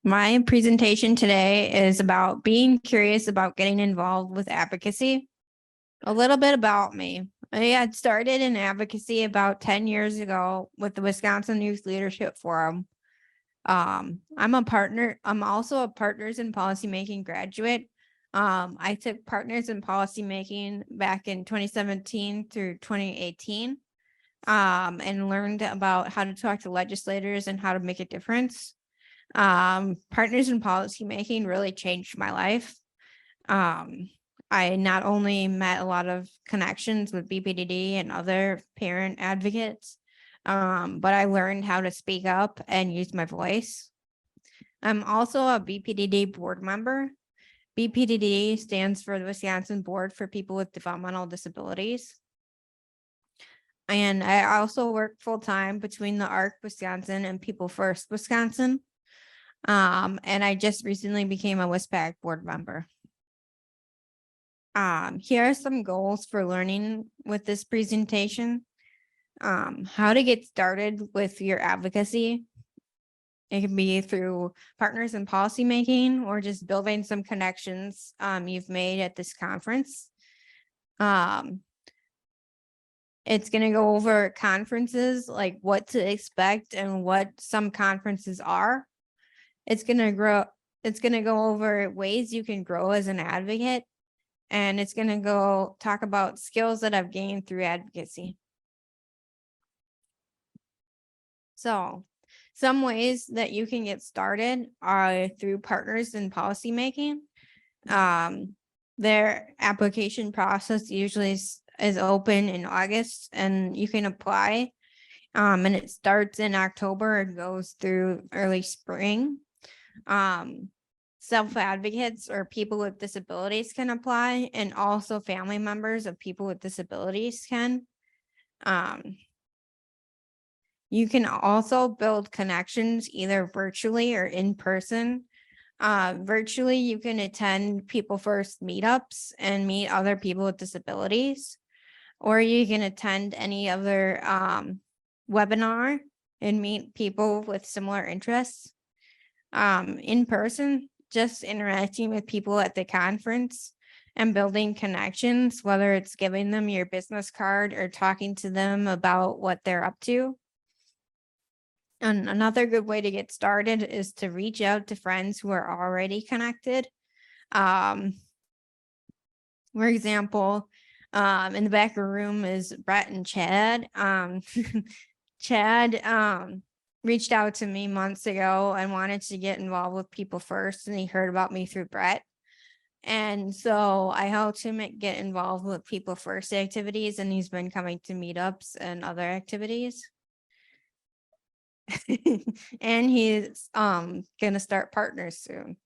My presentation today is about being curious about getting involved with advocacy. A little bit about me. I had started in advocacy about 10 years ago with the Wisconsin Youth Leadership Forum. I'm also a Partners in Policymaking graduate. I took Partners in Policymaking back in 2017 through 2018, and learned about how to talk to legislators and how to make a difference. Partners in Policymaking really changed my life. I not only met a lot of connections with BPDD and other parent advocates, but I learned how to speak up and use my voice. I'm also a BPDD board member. BPDD stands for the Wisconsin Board for People with Developmental Disabilities. And I also work full-time between the ARC Wisconsin and People First Wisconsin. And I just recently became a WISPAC board member. Here are some goals for learning with this presentation. How to get started with your advocacy. It can be through Partners in Policymaking or just building some connections you've made at this conference. It's going to go over conferences, like what to expect and what some conferences are. It's going to go over ways you can grow as an advocate, and it's going to go talk about skills that I've gained through advocacy. So some ways that you can get started are through Partners in Policymaking. Their application process usually is open in August, and you can apply. And it starts in October and goes through early spring. Self-advocates or people with disabilities can apply, and also family members of people with disabilities can. You can also build connections either virtually or in person. Virtually, you can attend People First meetups and meet other people with disabilities, or you can attend any other webinar and meet people with similar interests. In person, just interacting with people at the conference and building connections, whether it's giving them your business card or talking to them about what they're up to. And another good way to get started is to reach out to friends who are already connected. For example, in the back of the room is Brett and Chad. Chad reached out to me months ago and wanted to get involved with People First, and he heard about me through Brett. And so I helped him get involved with People First activities, and he's been coming to meetups and other activities. And he's gonna start Partners soon.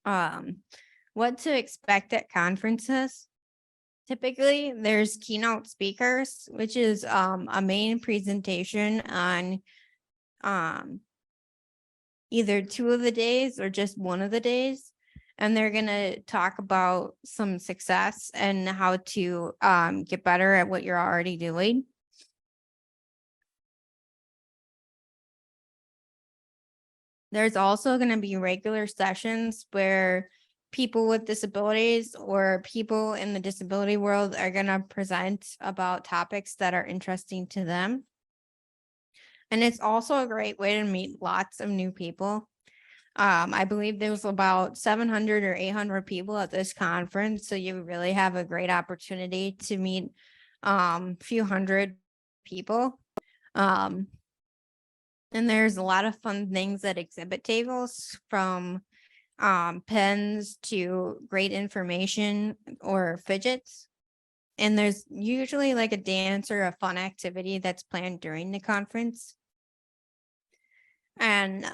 What to expect at conferences. Typically, there's keynote speakers, which is a main presentation on either 2 of the days or just 1 of the days. And they're going to talk about some success and how to get better at what you're already doing. There's also going to be regular sessions where people with disabilities or people in the disability world are going to present about topics that are interesting to them. And it's also a great way to meet lots of new people. I believe there's about 700 or 800 people at this conference, so you really have a great opportunity to meet a few hundred people. And there's a lot of fun things at exhibit tables, from pens to great information or fidgets. And there's usually like a dance or a fun activity that's planned during the conference. And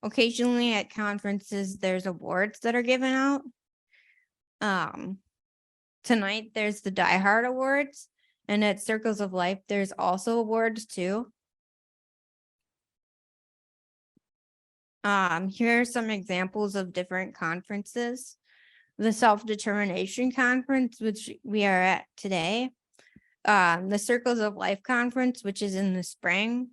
occasionally at conferences, there's awards that are given out. Tonight, there's the Die Hard Awards, and at Circles of Life, there's also awards too. Here are some examples of different conferences. The Self-Determination Conference, which we are at today. The Circles of Life Conference, which is in the spring.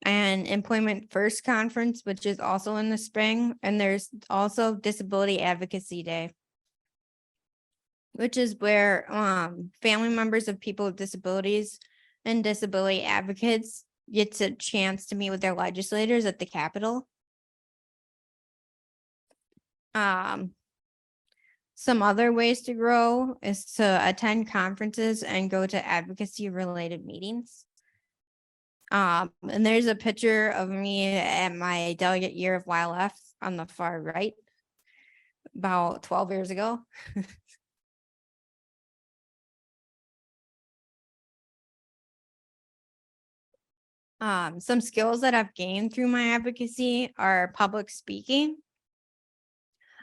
and Employment First Conference, which is also in the spring. And there's also Disability Advocacy Day, which is where family members of people with disabilities and disability advocates gets a chance to meet with their legislators at the Capitol. Some other ways to grow is to attend conferences and go to advocacy related meetings. And there's a picture of me at my delegate year of YLF on the far right, about 12 years ago. Some skills that I've gained through my advocacy are public speaking.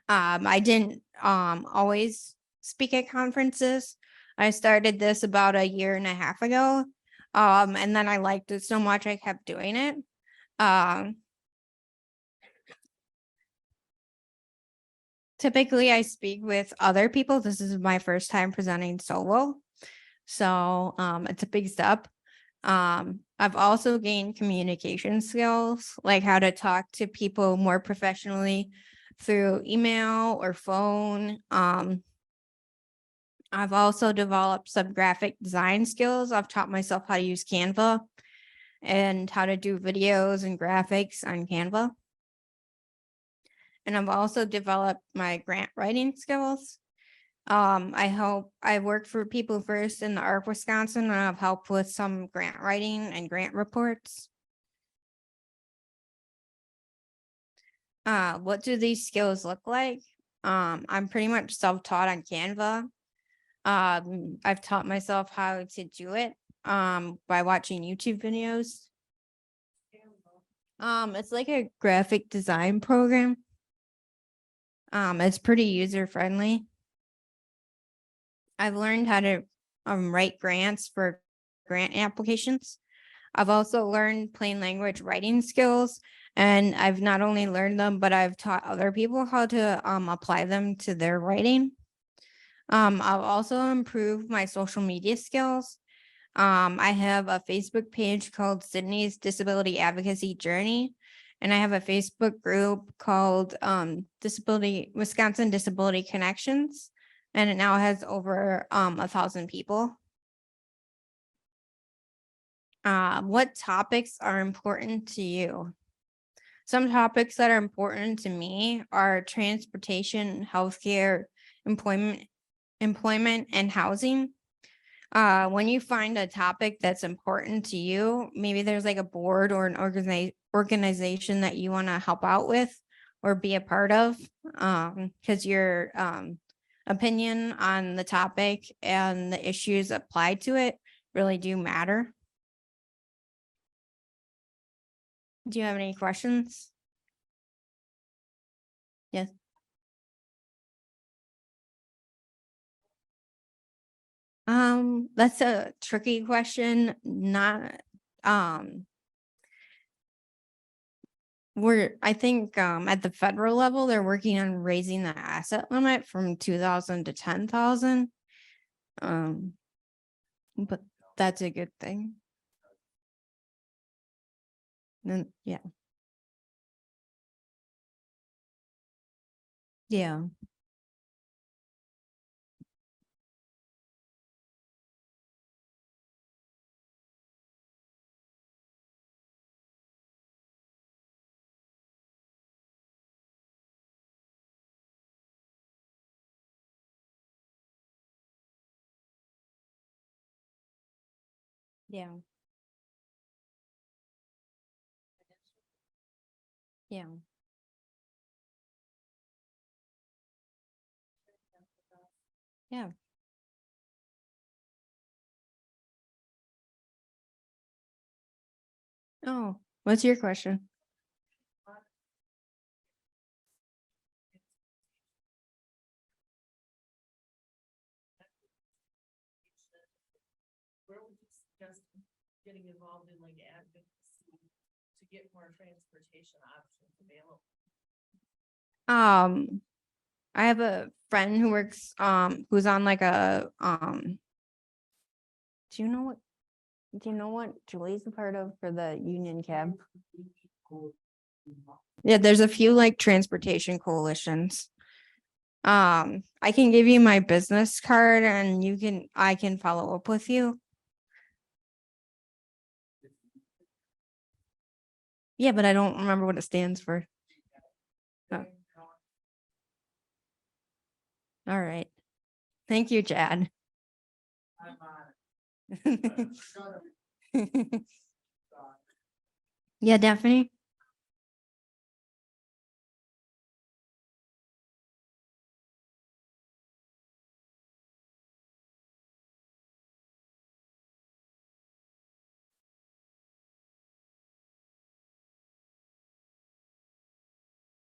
I didn't always speak at conferences. I started this about a year and a half ago. And then I liked it so much I kept doing it. Typically I speak with other people. This is my first time presenting solo. So it's a big step. I've also gained communication skills, like how to talk to people more professionally through email or phone. I've also developed some graphic design skills. I've taught myself how to use Canva and how to do videos and graphics on Canva. And I've also developed my grant writing skills. I work for People First in the ARC, Wisconsin, and I've helped with some grant writing and grant reports. What do these skills look like? I'm pretty much self-taught on Canva. I've taught myself how to do it by watching YouTube videos. It's like a graphic design program. It's pretty user friendly. I've learned how to write grants for grant applications. I've also learned plain language writing skills, and I've not only learned them, but I've taught other people how to apply them to their writing. I've also improved my social media skills. I have a Facebook page called Sydney's Disability Advocacy Journey, and I have a Facebook group called Wisconsin Disability Connections, and it now has over 1,000 people. What topics are important to you? Some topics that are important to me are transportation, healthcare, employment, and housing. When you find a topic that's important to you, maybe there's like a board or an organization that you want to help out with or be a part of, because your opinion on the topic and the issues applied to it really do matter. Do you have any questions? Yes. That's a tricky question. Not, I think at the federal level, they're working on raising the asset limit from 2,000 to 10,000. But that's a good thing. Then yeah. Yeah. Yeah. Yeah. Yeah. Oh, what's your question? Where would you suggest getting involved in like advocacy to get more transportation options available? I have a friend who works who's on like a do you know what Do you know what Julie's a part of for the union cab? Yeah, there's a few like transportation coalitions. I can give you my business card and I can follow up with you. Yeah, but I don't remember what it stands for. Oh. All right. Thank you, Chad. Yeah, Daphne.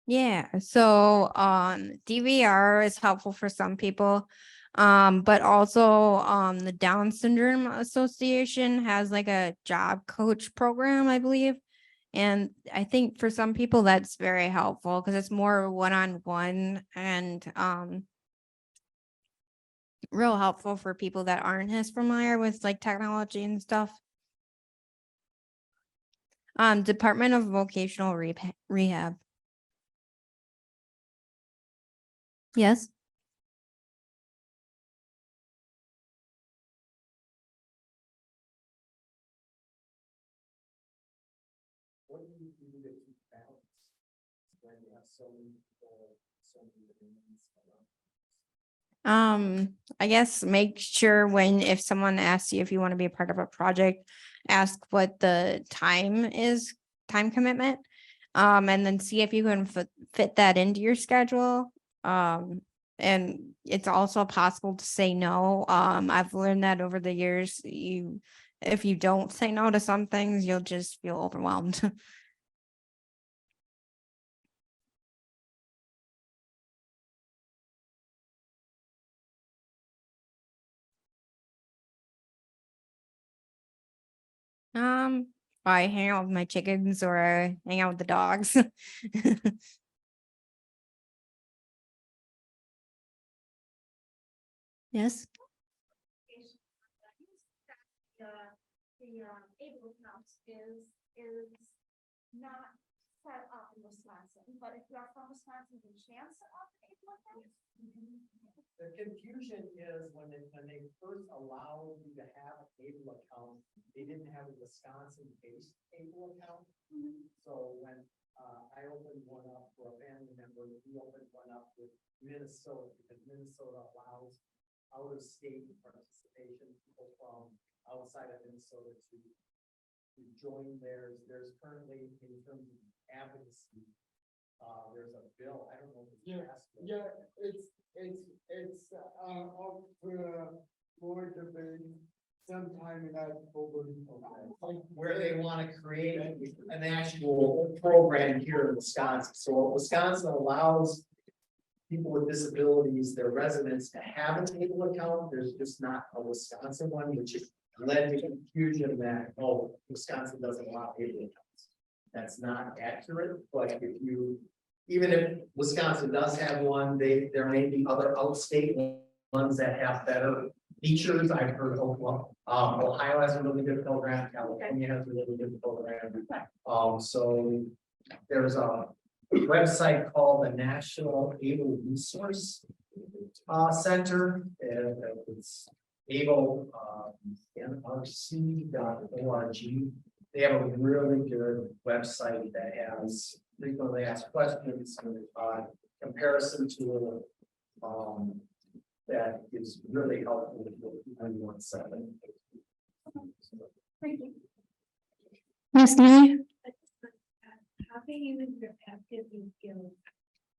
Yeah, so DVR is helpful for some people. But also the Down Syndrome Association has like a job coach program, I believe. And I think for some people that's very helpful because it's more one-on-one and real helpful for people that aren't as familiar with like technology and stuff. Department of Vocational Rehab. Yes. What do you do to keep balance when you have so many people, so many demands around? I guess make sure if someone asks you if you want to be a part of a project, ask what the time commitment. And then see if you can fit that into your schedule. And it's also possible to say no. I've learned that over the years. If you don't say no to some things, you'll just feel overwhelmed. I hang out with my chickens or I hang out with the dogs. Yes. able accounts is not set up in Wisconsin, but if you're from Wisconsin, you can set up an able account. The confusion is when they first allowed you to have an able account, they didn't have a Wisconsin-based able account. So when I opened one up for a family member, we opened one up with Minnesota because Minnesota allows out-of-state participation, people from outside of Minnesota to join theirs. There's currently, in terms of advocacy, there's a bill, I don't know if it's passed. Yeah, it's up for debate sometime in October. Where they want to create an actual program here in Wisconsin. So Wisconsin allows people with disabilities, their residents, to have an able account. There's just not a Wisconsin one, which has led to confusion that, oh, Wisconsin doesn't allow able accounts. That's not accurate, but if you, even if Wisconsin does have one, there may be other outstate ones that have better features. I've heard Ohio has a really good program, California has a really good program. So there's a website called the National Able Resource Center. It's able nrc.org. They have a really good website that has frequently asked questions, comparison to that is really helpful with 917. Thank you. Yes, Nelly? How can you use your advocacy skills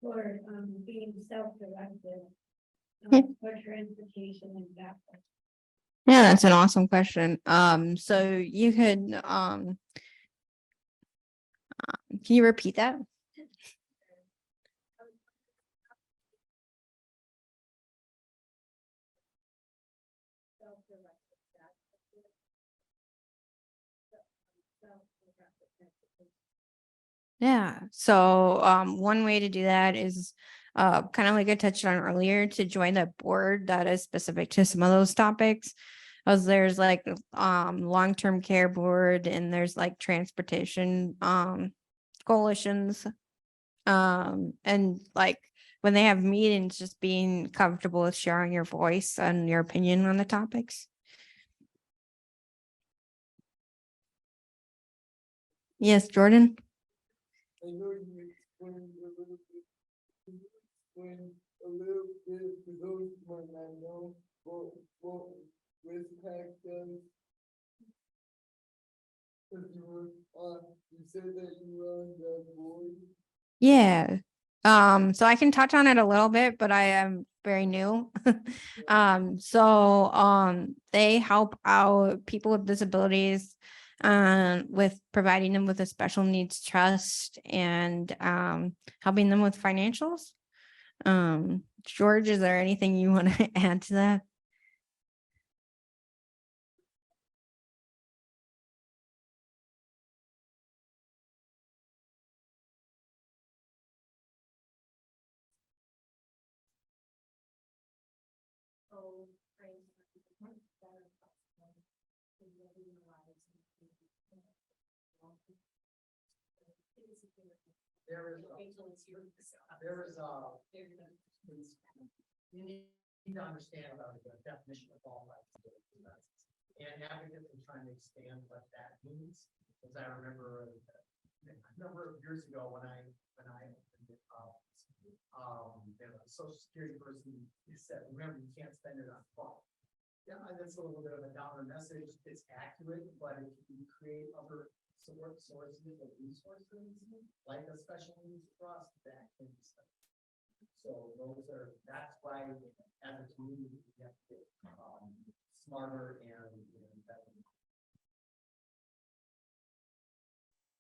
for being self-directed for transportation and that? Yeah, that's an awesome question. So you could can you repeat that? Yeah. So one way to do that is kind of like I touched on earlier, to join a board that is specific to some of those topics. Cause there's like, long-term care board and there's like transportation, coalitions. And like when they have meetings, just being comfortable with sharing your voice and your opinion on the topics. Yes, Jordan? I know you explained a little bit. Can you explain a little bit for those who might not know what Westpac does? Cause you said that you were on the board. Yeah. So I can touch on it a little bit, but I am very new. They help out people with disabilities with providing them with a special needs trust and helping them with financials. George, is there anything you want to add to that? So, train people much better possible in living lives and thinking, it is a good. There is, Wait till it's your- there is, They're gonna- you need to understand about the definition of all rights. And advocates are trying to expand what that means, because I remember a number of years ago when I the social security person, he said, remember, you can't spend it on phone. Yeah, that's a little bit of a downer message. It's accurate, but if you create other support sources or resources, like a special needs trust, that can be stuff. So that's why as a community, we have to get smarter and better.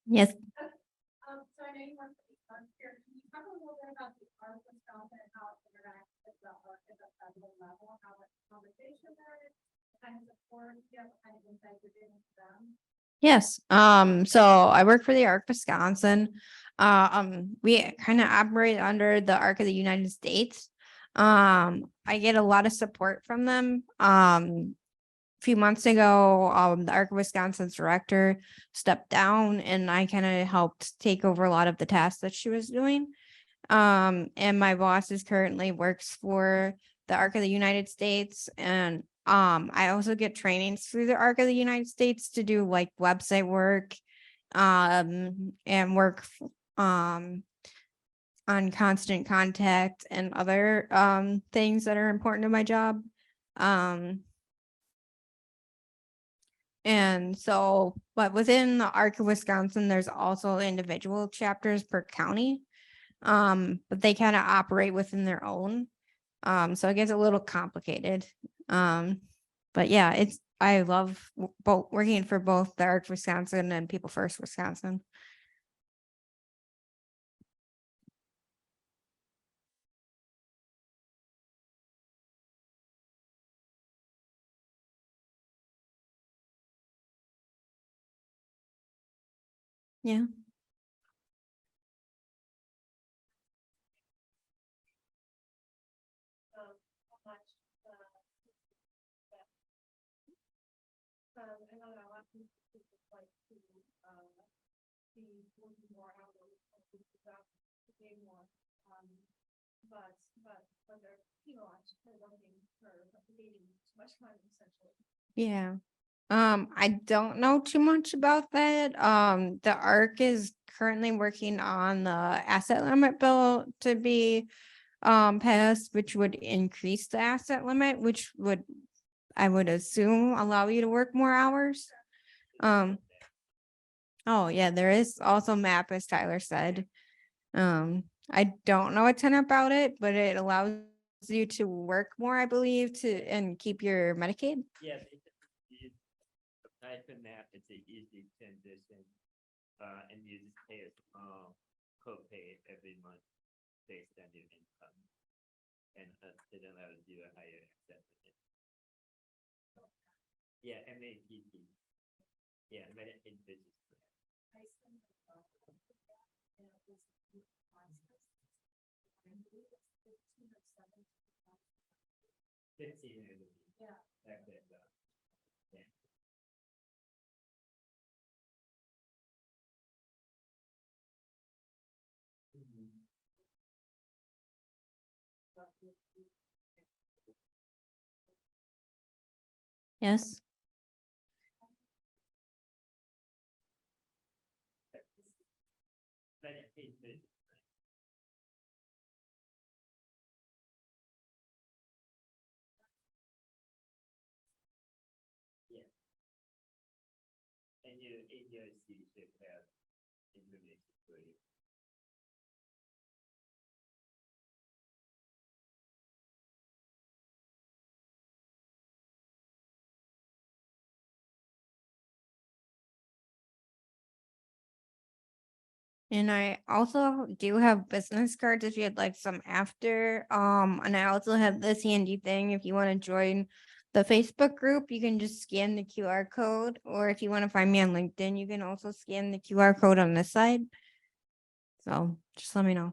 Yes. So I know you want to be on here. Can you talk a little bit about the art of Wisconsin and how it interacts with the art at the federal level, how much conversation there is, what kind of support, you have, what kind of insight you're giving to them? Yes. So I work for the ARC Wisconsin. We kind of operate under the ARC of the United States. I get a lot of support from them. A few months ago, the ARC of Wisconsin's director stepped down and I kind of helped take over a lot of the tasks that she was doing. And my boss is currently works for the ARC of the United States. And I also get trainings through the ARC of the United States to do like website work, and work on constant contact and other things that are important to my job. And so, but within the ARC of Wisconsin, there's also individual chapters per county. But they kind of operate within their own. So it gets a little complicated. But yeah, I love both working for both the ARC Wisconsin and People First Wisconsin. Yeah. How much, I know that a lot of people like to, be working more hours, to pay more, but they're, you know, they're working for, dating too much money essentially. Yeah. I don't know too much about that. The ARC is currently working on the asset limit bill to be passed, which would increase the asset limit, which would, I would assume, allow you to work more hours. Oh yeah, there is also MAP, as Tyler said. I don't know a ton about it, but it allows you to work more, I believe, and keep your Medicaid. Yeah, aside from that, it's an easy transition, and you just pay a small copay every month based on your income. And it allows you a higher acceptance. Yeah, MAPT. Yeah, Medicaid business. Yeah. Yes. But it's yeah. And you, in your city should have information for you. And I also do have business cards if you'd like some after. And I also have this handy thing. If you want to join the Facebook group, you can just scan the QR code. Or if you want to find me on LinkedIn, you can also scan the QR code on this side. So just let me know.